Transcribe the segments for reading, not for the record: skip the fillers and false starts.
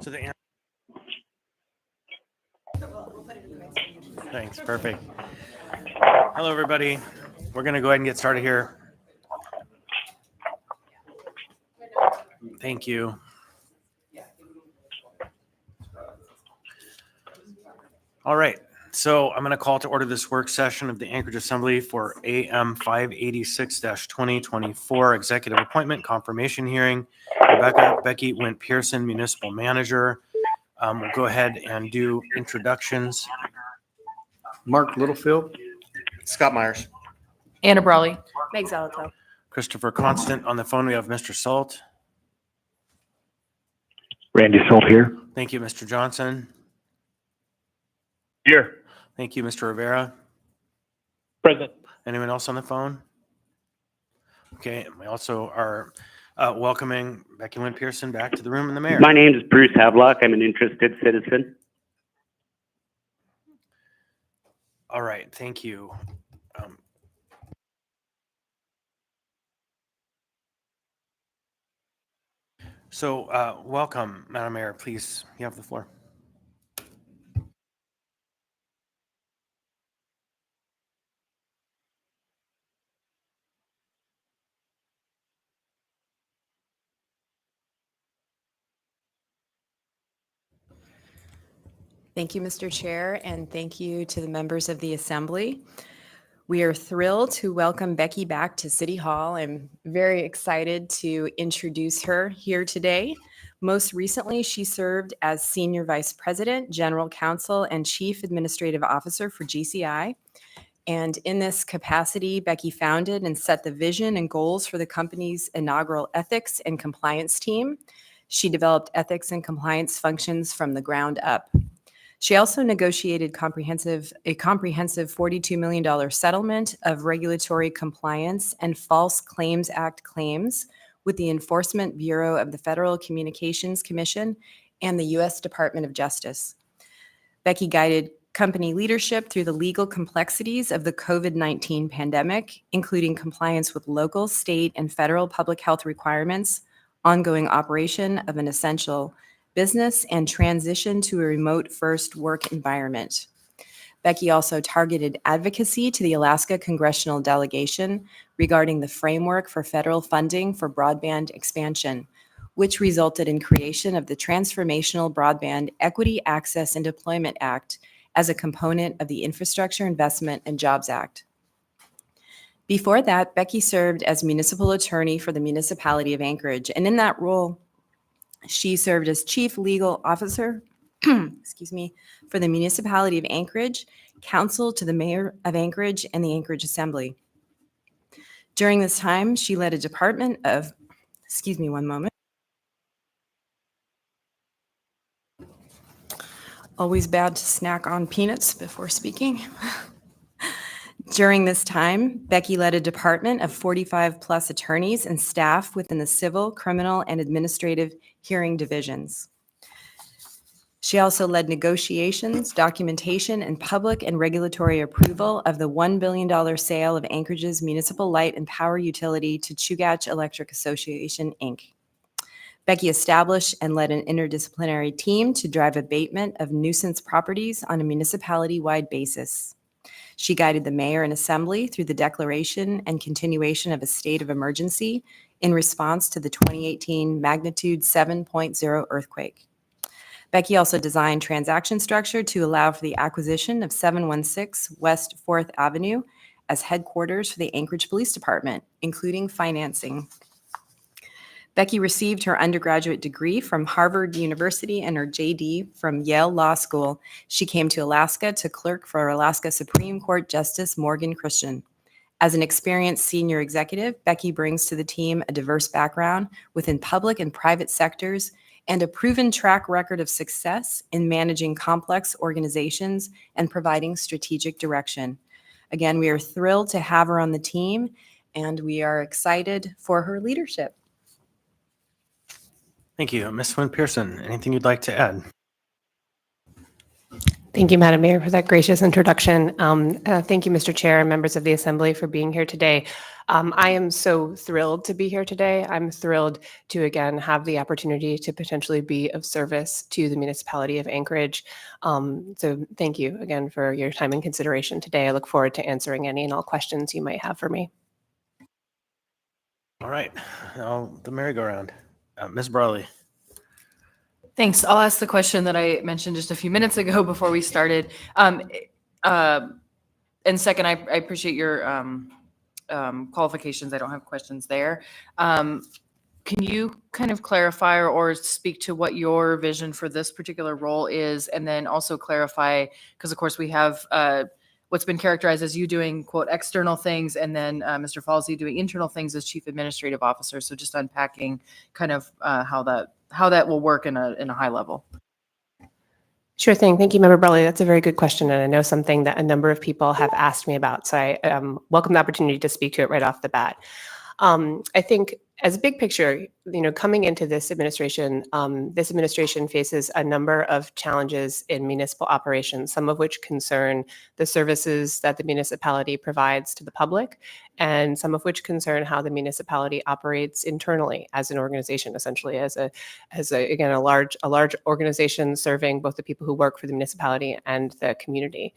to the end. Thanks. Perfect. Hello, everybody. We're going to go ahead and get started here. Thank you. All right. So I'm going to call to order this work session of the Anchorage Assembly for AM 586-2024 Executive Appointment Confirmation Hearing. Becky Windt-Pearson, Municipal Manager. We'll go ahead and do introductions. Mark Littlefield. Scott Myers. Anna Brawley. Meg Zalato. Christopher Constant. On the phone, we have Mr. Salt. Randy Salt here. Thank you, Mr. Johnson. Here. Thank you, Mr. Rivera. Present. Anyone else on the phone? Okay, and we also are welcoming Becky Windt-Pearson back to the room and the mayor. My name is Bruce Havelock. I'm an interested citizen. All right, thank you. Welcome, Madam Mayor. Please, you have the floor. Thank you, Mr. Chair, and thank you to the members of the Assembly. We are thrilled to welcome Becky back to City Hall. I'm very excited to introduce her here today. Most recently, she served as Senior Vice President, General Counsel, and Chief Administrative Officer for GCI. And in this capacity, Becky founded and set the vision and goals for the company's inaugural ethics and compliance team. She developed ethics and compliance functions from the ground up. She also negotiated a comprehensive $42 million settlement of regulatory compliance and False Claims Act claims with the Enforcement Bureau of the Federal Communications Commission and the U.S. Department of Justice. Becky guided company leadership through the legal complexities of the COVID-19 pandemic, including compliance with local, state, and federal public health requirements, ongoing operation of an essential business, and transition to a remote-first work environment. Becky also targeted advocacy to the Alaska Congressional Delegation regarding the framework for federal funding for broadband expansion, which resulted in creation of the Transformational Broadband Equity, Access, and Deployment Act as a component of the Infrastructure Investment and Jobs Act. Before that, Becky served as municipal attorney for the municipality of Anchorage, and in that role, she served as chief legal officer, for the municipality of Anchorage, counsel to the mayor of Anchorage and the Anchorage Assembly. During this time, she led a department of, one moment. Always bad to snack on peanuts before speaking. During this time, Becky led a department of 45 plus attorneys and staff within the civil, criminal, and administrative hearing divisions. She also led negotiations, documentation, and public and regulatory approval of the $1 billion sale of Anchorage's municipal light and power utility to Chugach Electric Association, Inc. Becky established and led an interdisciplinary team to drive abatement of nuisance properties on a municipality-wide basis. She guided the mayor and assembly through the declaration and continuation of a state of emergency in response to the 2018 magnitude 7.0 earthquake. Becky also designed transaction structure to allow for the acquisition of 716 West 4th Avenue as headquarters for the Anchorage Police Department, including financing. Becky received her undergraduate degree from Harvard University and her JD from Yale Law School. She came to Alaska to clerk for Alaska Supreme Court Justice Morgan Christian. As an experienced senior executive, Becky brings to the team a diverse background within public and private sectors and a proven track record of success in managing complex organizations and providing strategic direction. Again, we are thrilled to have her on the team, and we are excited for her leadership. Thank you. Ms. Windt-Pearson, anything you'd like to add? Thank you, Madam Mayor, for that gracious introduction. Thank you, Mr. Chair and members of the Assembly for being here today. I am so thrilled to be here today. I'm thrilled to, again, have the opportunity to potentially be of service to the municipality of Anchorage. So thank you again for your time and consideration today. I look forward to answering any and all questions you might have for me. All right, now the merry-go-round. Ms. Brawley. Thanks. I'll ask the question that I mentioned just a few minutes ago before we started. And second, I appreciate your qualifications. I don't have questions there. Can you kind of clarify or speak to what your vision for this particular role is? And then also clarify, because of course we have what's been characterized as you doing, quote, external things, and then Mr. Falsey doing internal things as Chief Administrative Officer. So just unpacking kind of how that will work in a high level. Sure thing. Thank you, Member Brawley. That's a very good question, and I know something that a number of people have asked me about. So I welcome the opportunity to speak to it right off the bat. I think as a big picture, coming into this administration faces a number of challenges in municipal operations, some of which concern the services that the municipality provides to the public, and some of which concern how the municipality operates internally as an organization, essentially as a large organization serving both the people who work for the municipality and the community.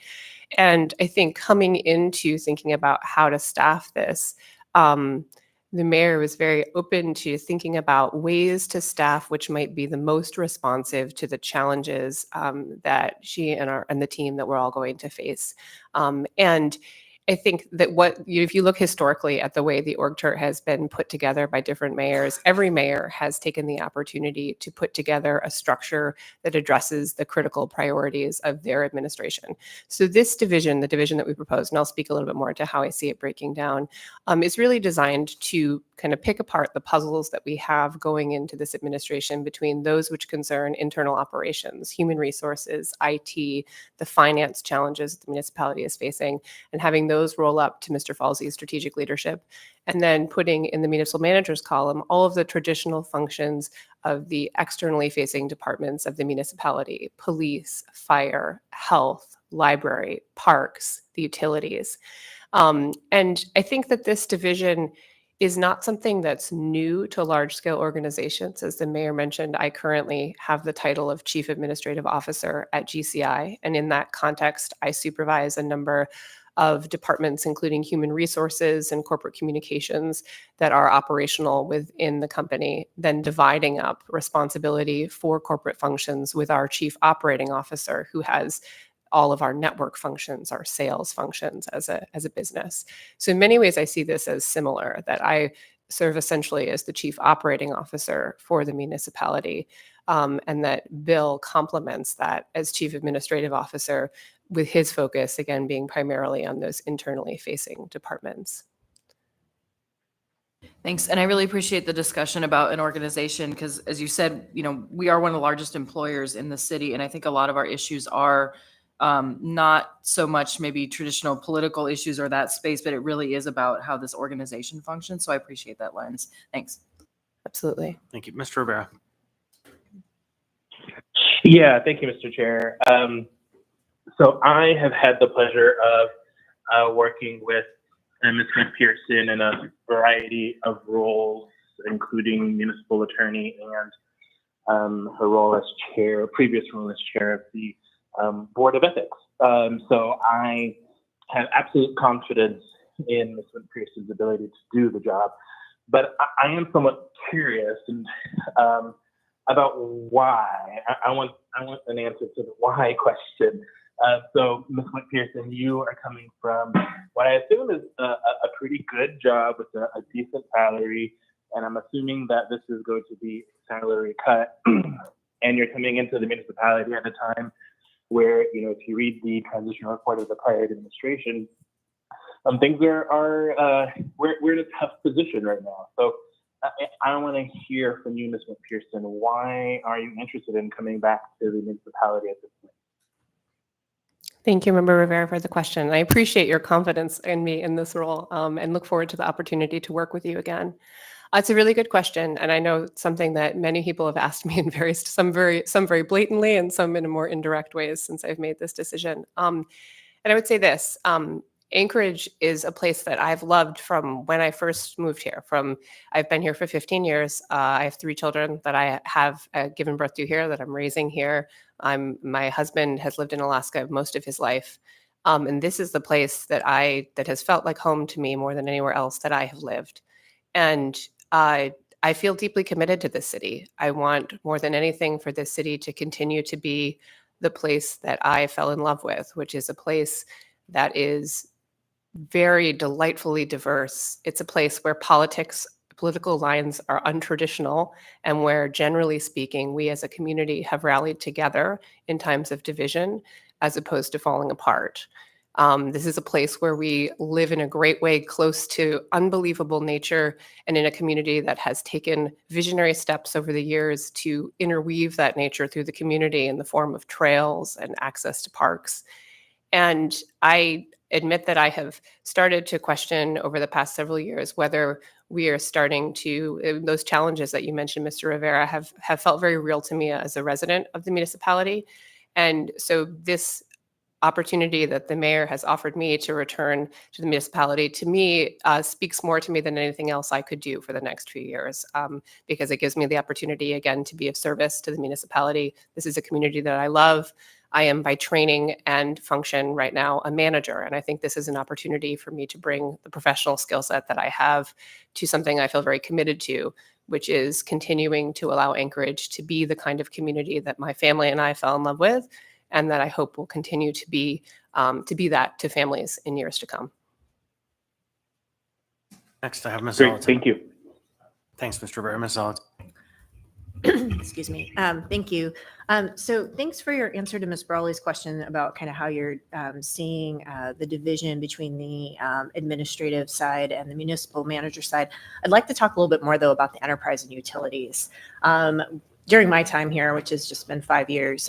And I think coming into thinking about how to staff this, the mayor was very open to thinking about ways to staff which might be the most responsive to the challenges that she and the team that we're all going to face. And I think that if you look historically at the way the org chart has been put together by different mayors, every mayor has taken the opportunity to put together a structure that addresses the critical priorities of their administration. So this division, the division that we proposed, and I'll speak a little bit more to how I see it breaking down, is really designed to kind of pick apart the puzzles that we have going into this administration between those which concern internal operations, human resources, IT, the finance challenges the municipality is facing, and having those roll up to Mr. Falsey's strategic leadership, and then putting in the municipal manager's column all of the traditional functions of the externally facing departments of the municipality: police, fire, health, library, parks, the utilities. And I think that this division is not something that's new to large-scale organizations. As the mayor mentioned, I currently have the title of Chief Administrative Officer at GCI, and in that context, I supervise a number of departments, including human resources and corporate communications, that are operational within the company, then dividing up responsibility for corporate functions with our Chief Operating Officer, who has all of our network functions, our sales functions as a business. So in many ways, I see this as similar, that I serve essentially as the Chief Operating Officer for the municipality, and that Bill complements that as Chief Administrative Officer, with his focus, again, being primarily on those internally facing departments. Thanks. And I really appreciate the discussion about an organization because, as you said, we are one of the largest employers in the city. And I think a lot of our issues are not so much maybe traditional political issues or that space, but it really is about how this organization functions. So I appreciate that lens. Thanks. Absolutely. Thank you. Mr. Rivera. Yeah, thank you, Mr. Chair. So I have had the pleasure of working with Ms. Windt-Pearson in a variety of roles, including municipal attorney and her role as previous role as chair of the Board of Ethics. So I have absolute confidence in Ms. Windt-Pearson's ability to do the job, but I am somewhat curious and about why. I want an answer to the why question. So Ms. Windt-Pearson, you are coming from what I assume is a pretty good job with a decent salary, and I'm assuming that this is going to be a salary cut, and you're coming into the municipality at a time where, if you read the transition report of the prior administration, things we're in a tough position right now. So I want to hear from you, Ms. Windt-Pearson. Why are you interested in coming back to the municipality at this point? Thank you, Member Rivera, for the question. I appreciate your confidence in me in this role, and look forward to the opportunity to work with you again. It's a really good question, and I know something that many people have asked me in some very blatantly and some in more indirect ways since I've made this decision. And I would say this: Anchorage is a place that I've loved from when I first moved here. I've been here for 15 years. I have 3 children that I have given birth to here, that I'm raising here. My husband has lived in Alaska most of his life. And this is the place that has felt like home to me more than anywhere else that I have lived. And I feel deeply committed to this city. I want more than anything for this city to continue to be the place that I fell in love with, which is a place that is very delightfully diverse. It's a place where political lines are untraditional, and where, generally speaking, we as a community have rallied together in times of division as opposed to falling apart. This is a place where we live in a great way close to unbelievable nature, and in a community that has taken visionary steps over the years to interweave that nature through the community in the form of trails and access to parks. And I admit that I have started to question over the past several years whether we are starting to, those challenges that you mentioned, Mr. Rivera, have felt very real to me as a resident of the municipality. And so this opportunity that the mayor has offered me to return to the municipality, to me, speaks more to me than anything else I could do for the next few years, because it gives me the opportunity, again, to be of service to the municipality. This is a community that I love. I am, by training and function right now, a manager, and I think this is an opportunity for me to bring the professional skill set that I have to something I feel very committed to, which is continuing to allow Anchorage to be the kind of community that my family and I fell in love with, and that I hope will continue to be that to families in years to come. Next, I have Ms. Great, Zolot. thank you. Thanks, Mr. Rivera. Ms. Zolot. Excuse me. Thank you. So thanks for your answer to Ms. Brawley's question about kind of how you're seeing the division between the administrative side and the municipal manager side. I'd like to talk a little bit more, though, about the enterprise and utilities. During my time here, which has just been 5 years,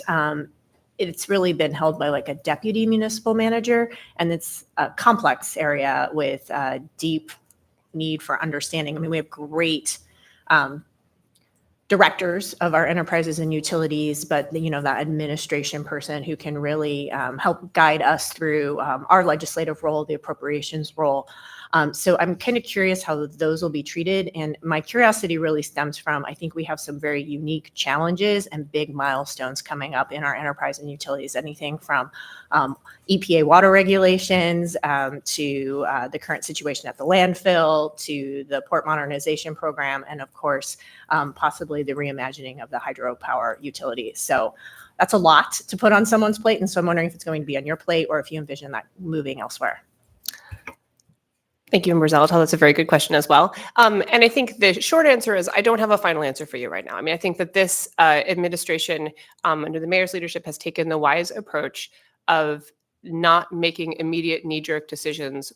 it's really been held by like a deputy municipal manager, and it's a complex area with deep need for understanding. I mean, we have great directors of our enterprises and utilities, but that administration person who can really help guide us through our legislative role, the appropriations role. So I'm kind of curious how those will be treated. And my curiosity really stems from, I think we have some very unique challenges and big milestones coming up in our enterprise and utilities, anything from EPA water regulations to the current situation at the landfill, to the port modernization program, and of course, possibly the reimagining of the hydropower utilities. So that's a lot to put on someone's plate. And so I'm wondering if it's going to be on your plate or if you envision that moving elsewhere. Thank you, Member Zalatal. That's a very good question as well. And I think the short answer is I don't have a final answer for you right now. I mean, I think that this administration, under the mayor's leadership, has taken the wise approach of not making immediate knee-jerk decisions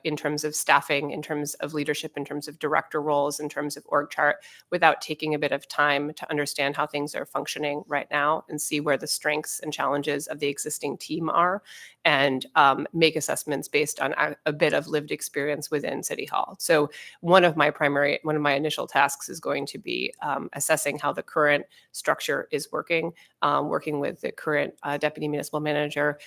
in terms of staffing, in terms of leadership, in terms of director roles, in terms of org chart, without taking a bit of time to understand how things are functioning right now and see where the strengths and challenges of the existing team are, and make assessments based on a bit of lived experience within City Hall. So one of my initial tasks is going to be assessing how the current structure is working with the current deputy municipal manager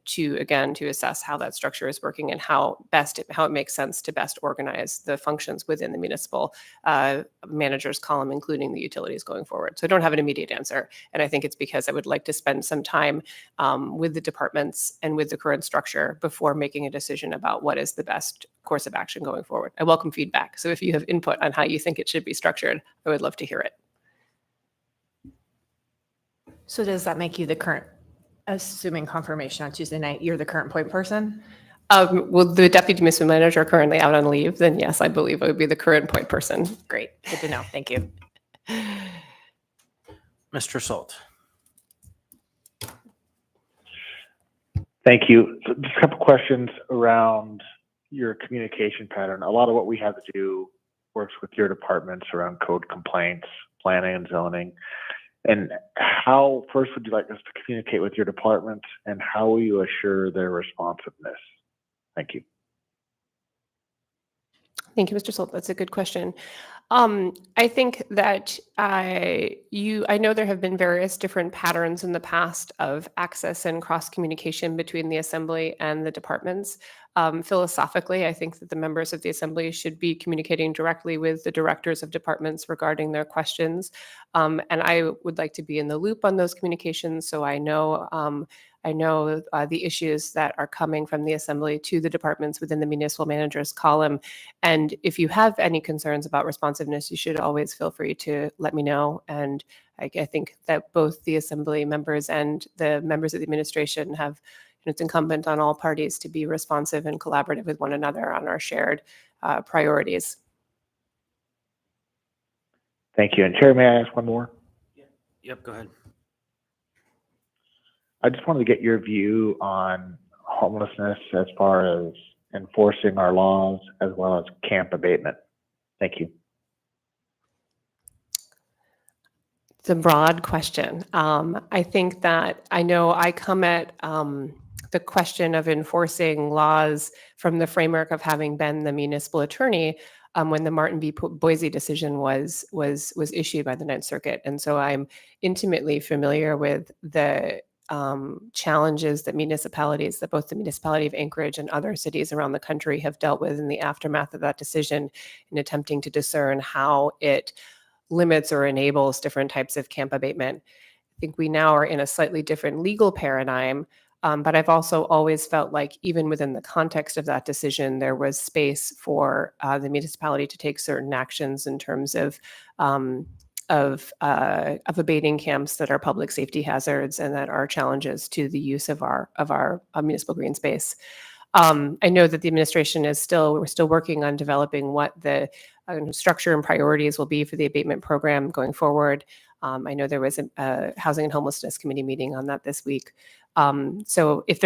to assess how that structure is working and how it makes sense to best organize the functions within the municipal manager's column, including the utilities going forward. So I don't have an immediate answer. And I think it's because I would like to spend some time with the departments and with the current structure before making a decision about what is the best course of action going forward. I welcome feedback. So if you have input on how you think it should be structured, I would love to hear it. So does that make you the current, assuming confirmation on Tuesday night, you're the current point person? Well, the deputy municipal manager currently out on leave, then yes, I believe I would be the current point person. Great. Good to know. Thank you. Mr. Salt. Thank you. So just a couple questions around your communication pattern. A lot of what we have to do works with your departments around code complaints, planning and zoning. And how first would you like us to communicate with your department, and how will you assure their responsiveness? Thank you. Thank you, Mr. Solt. That's a good question. I think that I know there have been various different patterns in the past of access and cross communication between the Assembly and the departments. Philosophically, I think that the members of the Assembly should be communicating directly with the directors of departments regarding their questions. And I would like to be in the loop on those communications, so I know the issues that are coming from the Assembly to the departments within the municipal manager's column. And if you have any concerns about responsiveness, you should always feel free to let me know. And I think that both the Assembly members and the members of the administration have, it's incumbent on all parties to be responsive and collaborative with one another on our shared priorities. Thank you. And Chair, may I ask one more? Yep, go ahead. I just wanted to get your view on homelessness as far as enforcing our laws as well as camp abatement. Thank you. It's a broad question. I think that I know I come at the question of enforcing laws from the framework of having been the municipal attorney when the Martin v. Boise decision was issued by the Ninth Circuit, and so I'm intimately familiar with the challenges that both the municipality of Anchorage and other cities around the country have dealt with in the aftermath of that decision in attempting to discern how it limits or enables different types of camp abatement. I think we now are in a slightly different legal paradigm, but I've also always felt like even within the context of that decision, there was space for the municipality to take certain actions in terms of abating camps that are public safety hazards and that are challenges to the use of our municipal green space. I know that the administration we're still working on developing what the structure and priorities will be for the abatement program going forward. I know there was a Housing and Homelessness Committee meeting on that this week. So if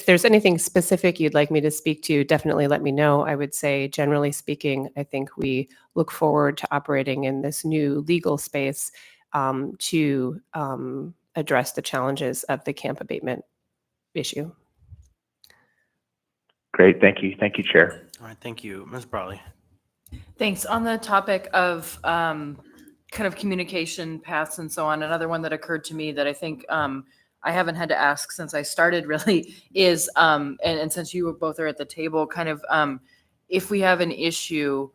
there's anything specific you'd like me to speak to, definitely let me know. I would say, generally speaking, I think we look forward to operating in this new legal space to address the challenges of the camp abatement issue. Great. Thank you. Thank you, Chair. All right, thank you. Ms. Brawley. Thanks. On the topic of kind of communication paths and so on, another one that occurred to me that I think I haven't had to ask since I started really is, and since you both are at the table, kind of if we have an issue,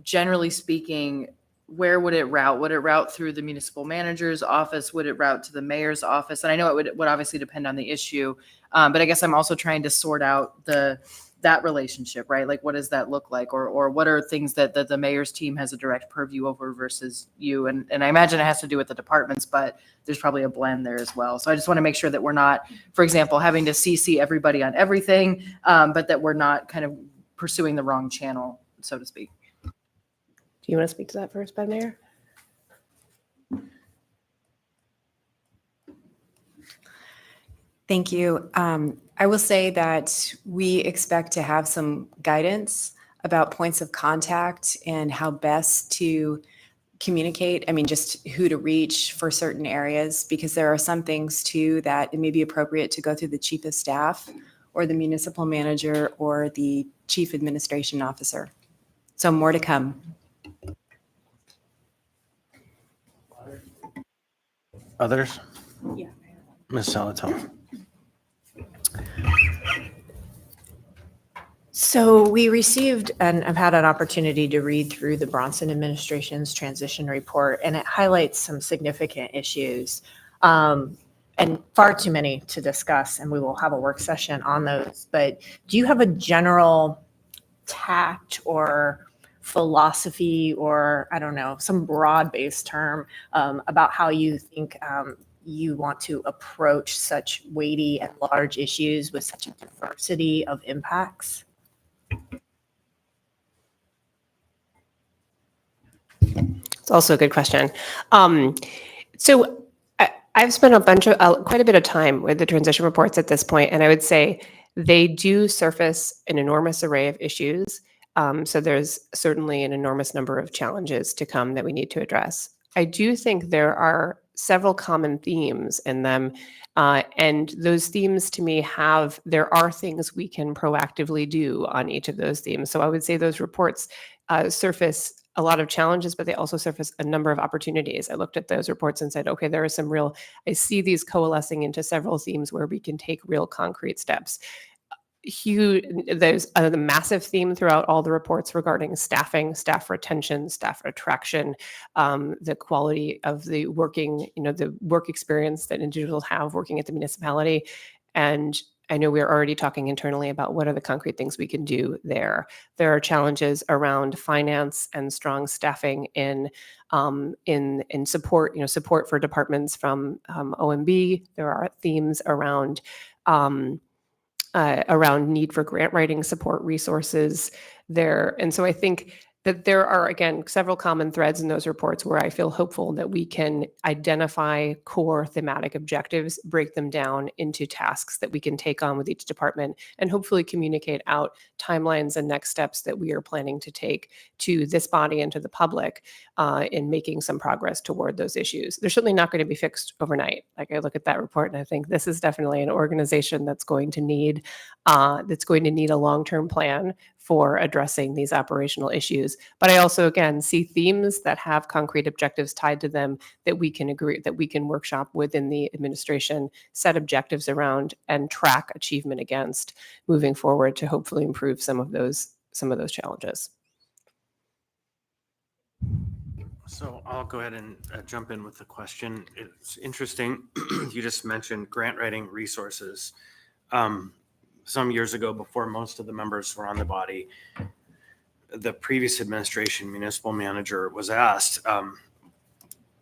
generally speaking, where would it route? Would it route through the municipal manager's office? Would it route to the mayor's office? And I know it would obviously depend on the issue, but I guess I'm also trying to sort out that relationship, right? Like, what does that look like? Or what are things that the mayor's team has a direct purview over versus you? And I imagine it has to do with the departments, but there's probably a blend there as well. So I just want to make sure that we're not, for example, having to CC everybody on everything, but that we're not kind of pursuing the wrong channel, so to speak. Do you want to speak to that first, Madam Mayor? Thank you. I will say that we expect to have some guidance about points of contact and how best to communicate. I mean, just who to reach for certain areas, because there are some things too that it may be appropriate to go through the chief of staff or the municipal manager or the chief administration officer. So more to come. Others? Yeah. Ms. Salatone. So we received, and I've had an opportunity to read through the Bronson administration's transition report, and it highlights some significant issues, and far too many to discuss, and we will have a work session on those. But do you have a general tact or philosophy, or I don't know, some broad-based term about how you think you want to approach such weighty and large issues with such a diversity of impacts? It's also a good question. So I've spent quite a bit of time with the transition reports at this point, and I would say they do surface an enormous array of issues. So there's certainly an enormous number of challenges to come that we need to address. I do think there are several common themes in them. And those themes to me there are things we can proactively do on each of those themes. So I would say those reports surface a lot of challenges, but they also surface a number of opportunities. I looked at those reports and said, okay, I see these coalescing into several themes where we can take real concrete steps. There's a massive theme throughout all the reports regarding staffing, staff retention, staff attraction, the quality of the work experience that individuals have working at the municipality. And I know we're already talking internally about what are the concrete things we can do there. There are challenges around finance and strong staffing in support, support for departments from OMB. There are themes around need for grant writing support resources there. And so I think that there are, again, several common threads in those reports where I feel hopeful that we can identify core thematic objectives, break them down into tasks that we can take on with each department, and hopefully communicate out timelines and next steps that we are planning to take to this body and to the public in making some progress toward those issues. They're certainly not going to be fixed overnight. Like, I look at that report and I think this is definitely an organization that's going to need a long-term plan for addressing these operational issues. But I also, again, see themes that have concrete objectives tied to them that we can workshop within the administration, set objectives around, and track achievement against moving forward to hopefully improve some of those challenges. So I'll go ahead and jump in with the question. It's interesting. You just mentioned grant writing resources. Some years ago, before most of the members were on the body, the previous administration municipal manager was asked,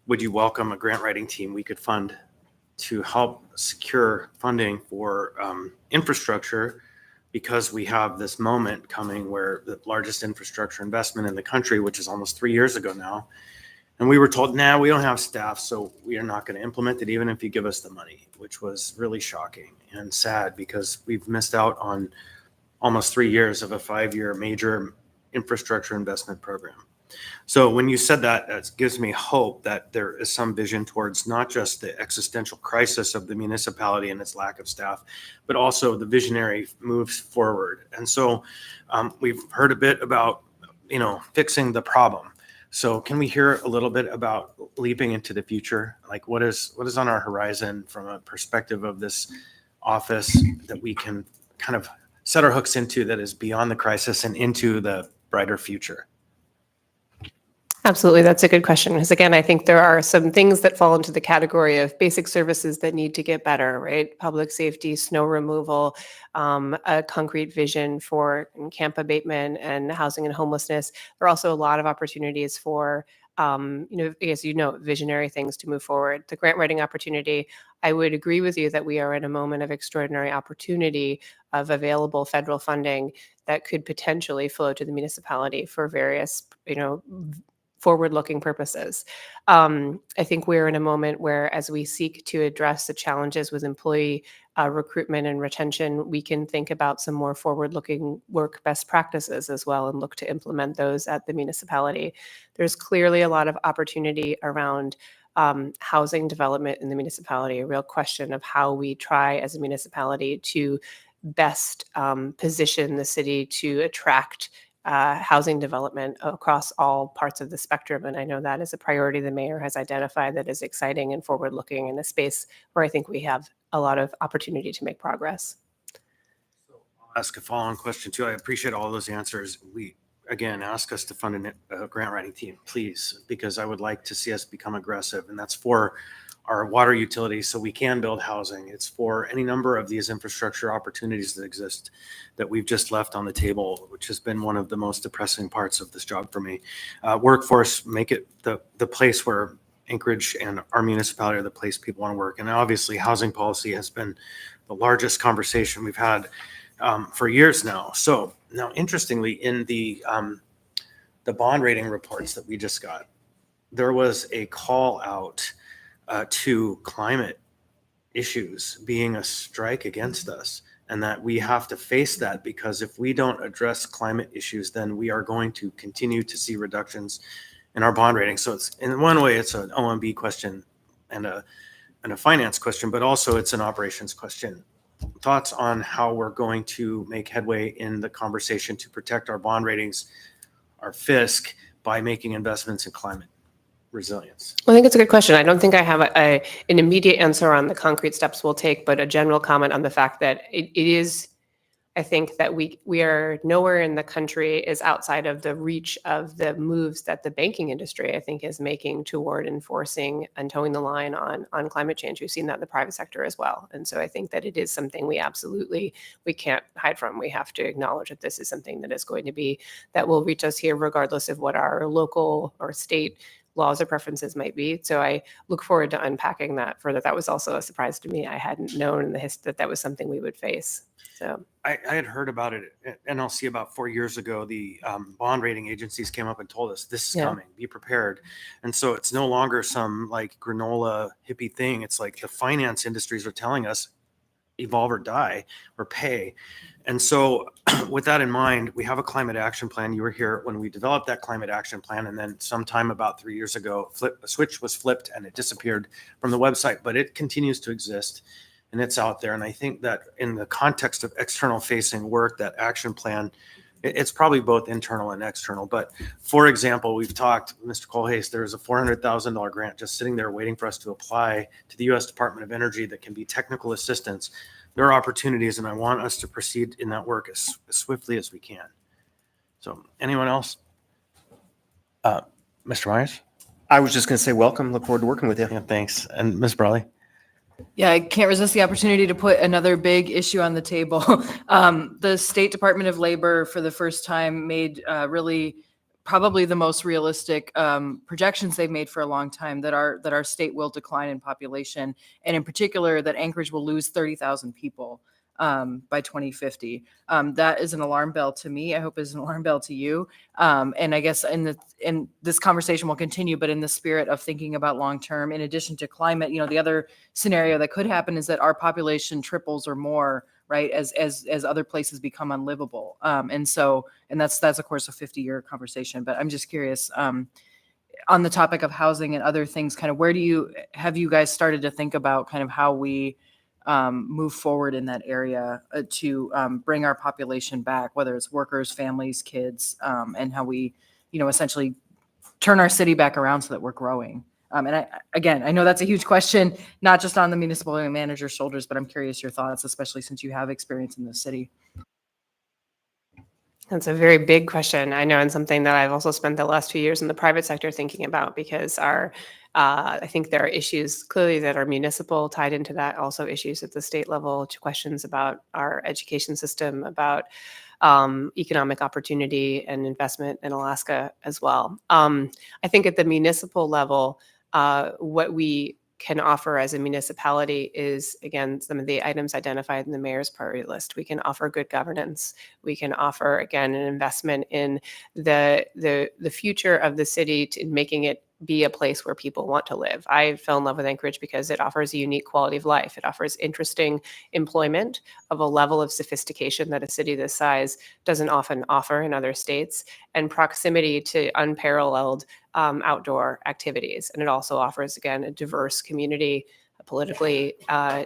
would you welcome a grant writing team we could fund to help secure funding for infrastructure, because we have this moment coming where the largest infrastructure investment in the country, which is almost 3 years ago now. And we were told, nah, we don't have staff, so we are not going to implement it even if you give us the money, which was really shocking and sad because we've missed out on almost 3 years of a 5-year major infrastructure investment program. So when you said that, it gives me hope that there is some vision towards not just the existential crisis of the municipality and its lack of staff, but also the visionary moves forward. And so we've heard a bit about, fixing the problem. So can we hear a little bit about leaping into the future? Like what is on our horizon from a perspective of this office that we can kind of set our hooks into that is beyond the crisis and into the brighter future? Absolutely. That's a good question. Because again, I think there are some things that fall into the category of basic services that need to get better, right? Public safety, snow removal, a concrete vision for camp abatement and housing and homelessness. There are also a lot of opportunities for, visionary things to move forward. The grant writing opportunity, I would agree with you that we are in a moment of extraordinary opportunity of available federal funding that could potentially flow to the municipality for various, forward-looking purposes. I think we're in a moment where, as we seek to address the challenges with employee recruitment and retention, we can think about some more forward-looking work best practices as well and look to implement those at the municipality. There's clearly a lot of opportunity around housing development in the municipality, a real question of how we try as a municipality to best position the city to attract housing development across all parts of the spectrum. And I know that is a priority the mayor has identified that is exciting and forward-looking in a space where I think we have a lot of opportunity to make progress. So I'll ask a follow-on question too. I appreciate all those answers. Again, ask us to fund a grant writing team, please, because I would like to see us become aggressive. And that's for our water utilities so we can build housing. It's for any number of these infrastructure opportunities that exist that we've just left on the table, which has been one of the most depressing parts of this job for me. Workforce, make it the place where Anchorage and our municipality are the place people want to work. And obviously housing policy has been the largest conversation we've had for years now. So now, interestingly, in the bond rating reports that we just got, there was a call out to climate issues being a strike against us, and that we have to face that, because if we don't address climate issues, then we are going to continue to see reductions in our bond rating. So it's, in one way, it's an OMB question and a finance question, but also it's an operations question. Thoughts on how we're going to make headway in the conversation to protect our bond ratings, our fisc, by making investments in climate resilience? I think it's a good question. I don't think I have an immediate answer on the concrete steps we'll take, but a general comment on the fact that it is, I think that we are nowhere in the country is outside of the reach of the moves that the banking industry, I think, is making toward enforcing and towing the line on climate change. We've seen that in the private sector as well. And so I think that it is something we can't hide from. We have to acknowledge that this is something that is going to be, that will reach us here regardless of what our local or state laws or preferences might be. So I look forward to unpacking that further. That was also a surprise to me. I hadn't known in the history that was something we would face. So I had heard about it at NLC about 4 years ago. The bond rating agencies came up and told us this is coming, be prepared. And so it's no longer some like granola hippie thing. It's like the finance industries are telling us evolve or die or pay. And so with that in mind, we have a climate action plan. You were here when we developed that climate action plan. And then sometime about 3 years ago, a switch was flipped and it disappeared from the website, but it continues to exist. And it's out there. And I think that in the context of external facing work, that action plan, it's probably both internal and external. But for example, we've talked, Mr. Colhase, there's a $400,000 grant just sitting there waiting for us to apply to the U.S. Department of Energy that can be technical assistance. There are opportunities, and I want us to proceed in that work as swiftly as we can. So anyone else? Mr. Myers? I was just going to say welcome. Look forward to working with you. Yeah, thanks. And Ms. Brawley? Yeah, I can't resist the opportunity to put another big issue on the table. The State Department of Labor, for the first time, made really probably the most realistic projections they've made for a long time, that our state will decline in population, and in particular that Anchorage will lose 30,000 people by 2050. That is an alarm bell to me. I hope it's an alarm bell to you. And I guess in this conversation will continue, but in the spirit of thinking about long-term, in addition to climate, the other scenario that could happen is that our population triples or more, right, as other places become unlivable. And that's of course a 50-year conversation, but I'm just curious, on the topic of housing and other things, kind of have you guys started to think about kind of how we move forward in that area to bring our population back, whether it's workers, families, kids, and how we, essentially turn our city back around so that we're growing. And I know that's a huge question, not just on the municipal manager's shoulders, but I'm curious your thoughts, especially since you have experience in the city. that's a very big question, I know, and something that I've also spent the last few years in the private sector thinking about, because I think there are issues clearly that are municipal tied into that, also issues at the state level, to questions about our education system, about economic opportunity and investment in Alaska as well. I think at the municipal level, what we can offer as a municipality is, again, some of the items identified in the mayor's priority list. We can offer good governance. We can offer, again, an investment in the future of the city, to making it be a place where people want to live. I fell in love with Anchorage because it offers a unique quality of life. It offers interesting employment of a level of sophistication that a city this size doesn't often offer in other states, and proximity to unparalleled outdoor activities. And it also offers, again, a diverse community, a politically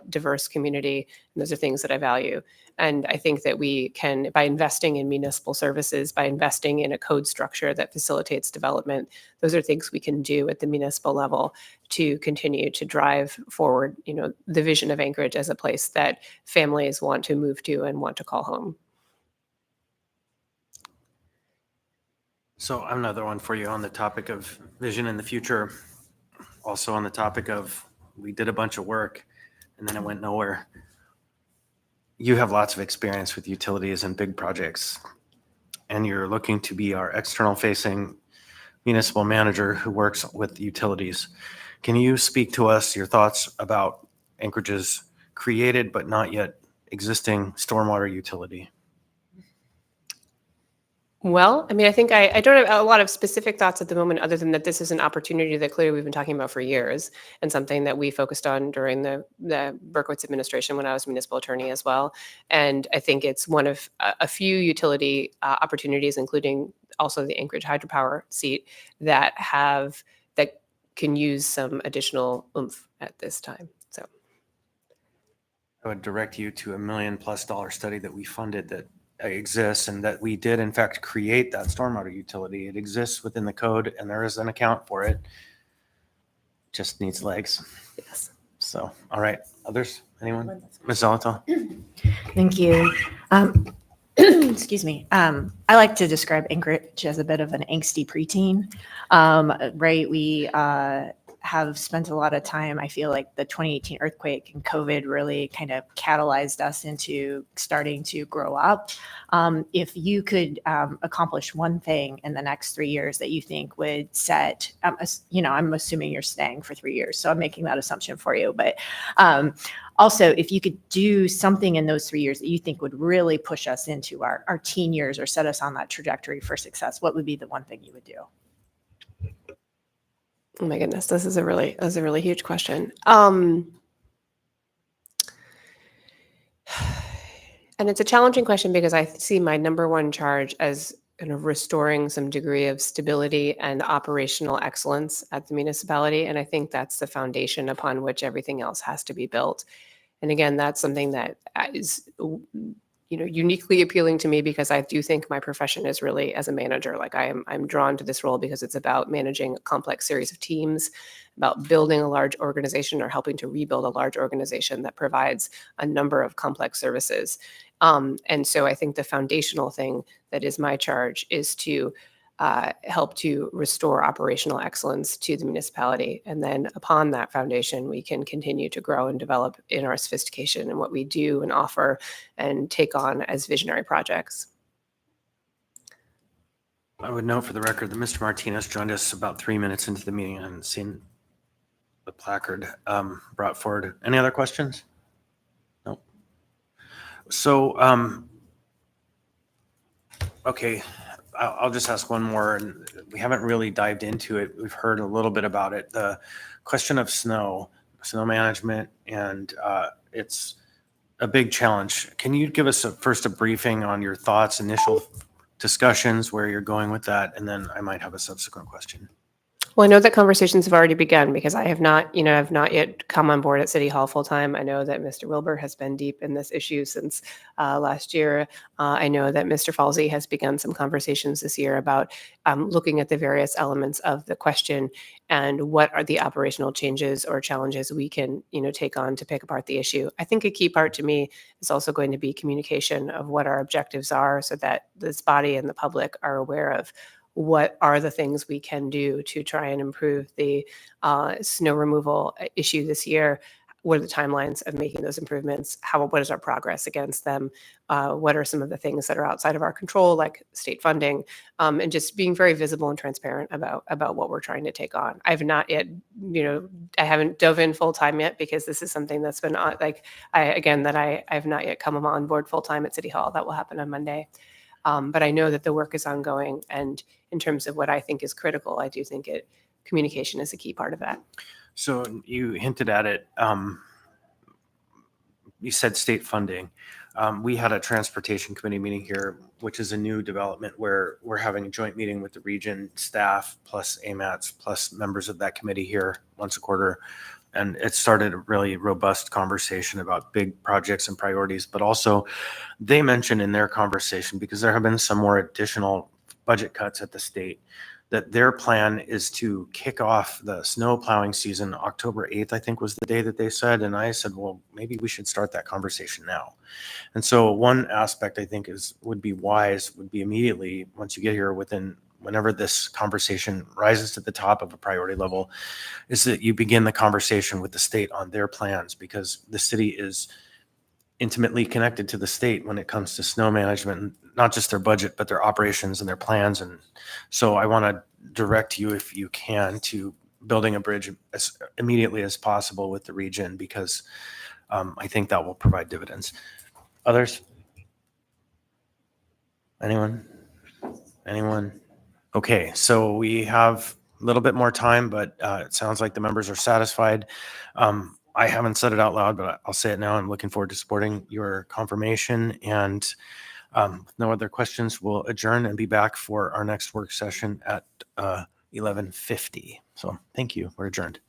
diverse community. And those are things that I value. And I think that we can, by investing in municipal services, by investing in a code structure that facilitates development, those are things we can do at the municipal level to continue to drive forward, the vision of Anchorage as a place that families want to move to and want to call home. So another one for you on the topic of vision in the future. Also on the topic of, we did a bunch of work and then it went nowhere. You have lots of experience with utilities and big projects, and you're looking to be our external facing municipal manager who works with utilities. Can you speak to us your thoughts about Anchorage's created but not yet existing stormwater utility? Well, I mean, I think I don't have a lot of specific thoughts at the moment, other than that this is an opportunity that clearly we've been talking about for years, and something that we focused on during the Berkowitz administration when I was municipal attorney as well. And I think it's one of a few utility opportunities, including also the Anchorage hydropower seat, that can use some additional oomph at this time. So I would direct you to $1 million+ study that we funded that exists, and that we did in fact create that stormwater utility. It exists within the code and there is an account for it. Just needs legs. yes. So, all right, others, anyone? Ms. Zolotol? Thank you. Excuse me. I like to describe Anchorage as a bit of an angsty preteen. Right. We have spent a lot of time. I feel like the 2018 earthquake and COVID really kind of catalyzed us into starting to grow up. If you could accomplish one thing in the next 3 years that you think would set, I'm assuming you're staying for 3 years, so I'm making that assumption for you. But also, if you could do something in those 3 years that you think would really push us into our teen years or set us on that trajectory for success, what would be the one thing you would do? Oh my goodness, that's a really huge question. And it's a challenging question because I see my number one charge as kind of restoring some degree of stability and operational excellence at the municipality. And I think that's the foundation upon which everything else has to be built. And again, that's something that is uniquely appealing to me because I do think my profession is really as a manager. Like I'm drawn to this role because it's about managing a complex series of teams, about building a large organization or helping to rebuild a large organization that provides a number of complex services. And so I think the foundational thing that is my charge is to help to restore operational excellence to the municipality. And then upon that foundation, we can continue to grow and develop in our sophistication and what we do and offer and take on as visionary projects. I would note for the record that Mr. Martinez joined us about 3 minutes into the meeting. I hadn't seen the placard brought forward. Any other questions? No. So, okay. I'll just ask one more, and we haven't really dived into it. We've heard a little bit about it. The question of snow management, and it's a big challenge. Can you give us first a briefing on your thoughts, initial discussions, where you're going with that, and then I might have a subsequent question. Well, I know that conversations have already begun because I have not yet come on board at City Hall full time. I know that Mr. Wilbur has been deep in this issue since last year. I know that Mr. Falsey has begun some conversations this year about looking at the various elements of the question and what are the operational changes or challenges we can, take on to pick apart the issue. I think a key part to me is also going to be communication of what our objectives are so that this body and the public are aware of what are the things we can do to try and improve the snow removal issue this year? What are the timelines of making those improvements? What is our progress against them? What are some of the things that are outside of our control, like state funding, and just being very visible and transparent about what we're trying to take on. I've not yet, I haven't dove in full time yet because this is something that's been I've not yet come on board full time at City Hall. That will happen on Monday. But I know that the work is ongoing, and in terms of what I think is critical, I do think communication is a key part of that. So you hinted at it. You said state funding. We had a transportation committee meeting here, which is a new development where we're having a joint meeting with the region staff plus AMATs plus members of that committee here once a quarter. And it started a really robust conversation about big projects and priorities, but also they mentioned in their conversation, because there have been some more additional budget cuts at the state, that their plan is to kick off the snow plowing season October 8th, I think was the day that they said. And I said, well, maybe we should start that conversation now. And so one aspect I think would be immediately, once you get here whenever this conversation rises to the top of a priority level, is that you begin the conversation with the state on their plans, because the city is intimately connected to the state when it comes to snow management, not just their budget, but their operations and their plans. And so I want to direct you, if you can, to building a bridge as immediately as possible with the region, because I think that will provide dividends. Others? Anyone? Okay, so we have a little bit more time, but it sounds like the members are satisfied. I haven't said it out loud, but I'll say it now. I'm looking forward to supporting your confirmation. And with no other questions, we'll adjourn and be back for our next work session at 11:50. So thank you. We're adjourned.